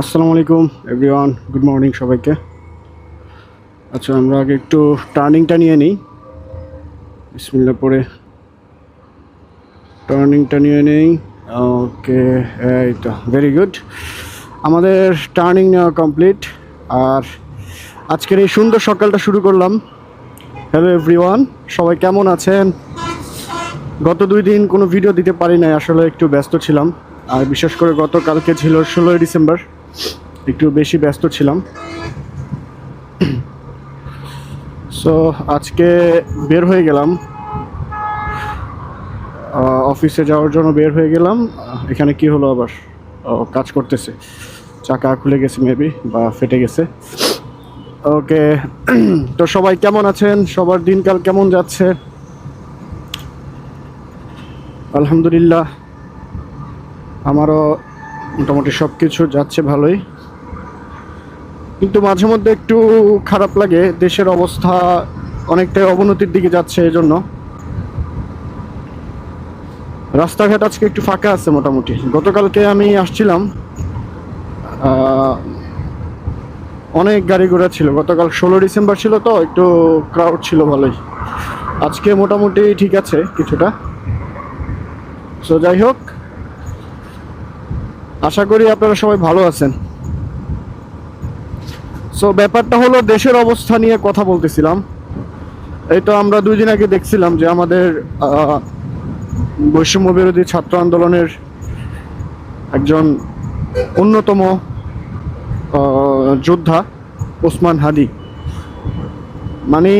আসসালামু আলাইকুম everyone, good morning সবাইকে। আচ্ছা, আমরা আগে একটু টার্নিংটা নিয়ে নিই। বিসমিল্লাহ পরে টার্নিংটা নিয়ে নেই। ওকে, এই তো ভেরি গুড। আমাদের টার্নিং নেওয়া কমপ্লিট। আর আজকের এই সুন্দর সকালটা শুরু করলাম। হ্যালো এভরিওয়ান, সবাই কেমন আছেন? গত 2 দিন কোনো ভিডিও দিতে পারি নাই, আসলে একটু ব্যস্ত ছিলাম। আর বিশেষ করে গতকালকে ছিল 16ই ডিসেম্বর, একটু বেশি ব্যস্ত ছিলাম। সো আজকে বের হয়ে গেলাম, অফিসে যাওয়ার জন্য বের হয়ে গেলাম। এখানে কি হলো আবার? কাজ করতেছে, চাকা খুলে গেছে মেবি, বা ফেটে গেছে। ওকে, তো সবাই কেমন আছেন? সবার দিনকাল কেমন যাচ্ছে? আলহামদুলিল্লাহ, আমারও মোটামুটি সব কিছু যাচ্ছে ভালোই, কিন্তু মাঝে মধ্যে একটু খারাপ লাগে। দেশের অবস্থা অনেকটাই অবনতির দিকে যাচ্ছে, এজন্য রাস্তাঘাট আজকে একটু ফাঁকা আছে মোটামুটি। গতকালকে আমি আসছিলাম, অনেক গাড়ি ঘোড়া ছিল। গতকাল 16 ডিসেম্বর ছিল, তো একটু ক্রাউড ছিল ভালোই। আজকে মোটামুটি ঠিক আছে কিছুটা। সো যাই হোক, আশা করি আপনারা সবাই ভালো আছেন। সো ব্যাপারটা হলো, দেশের অবস্থা নিয়ে কথা বলতেছিলাম। এই তো আমরা 2 দিন আগে দেখছিলাম যে আমাদের বৈষম্য বিরোধী ছাত্র আন্দোলনের একজন অন্যতম যোদ্ধা ওসমান হাদি, মানে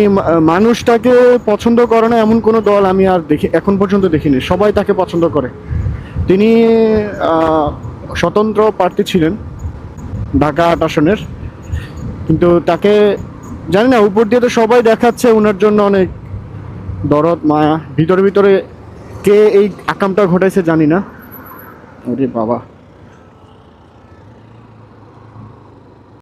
মানুষটাকে পছন্দ করে না এমন কোনো দল আমি আর দেখি এখন পর্যন্ত দেখিনি। সবাই তাকে পছন্দ করে। তিনি স্বতন্ত্র প্রার্থী ছিলেন ঢাকা 8 আসনের, কিন্তু তাকে জানি না, উপর দিয়ে তো সবাই দেখাচ্ছে ওনার জন্য অনেক দরদ মায়া। ভিতরে ভিতরে কে এই আকামটা ঘটাইছে জানি না। ওরে বাবা।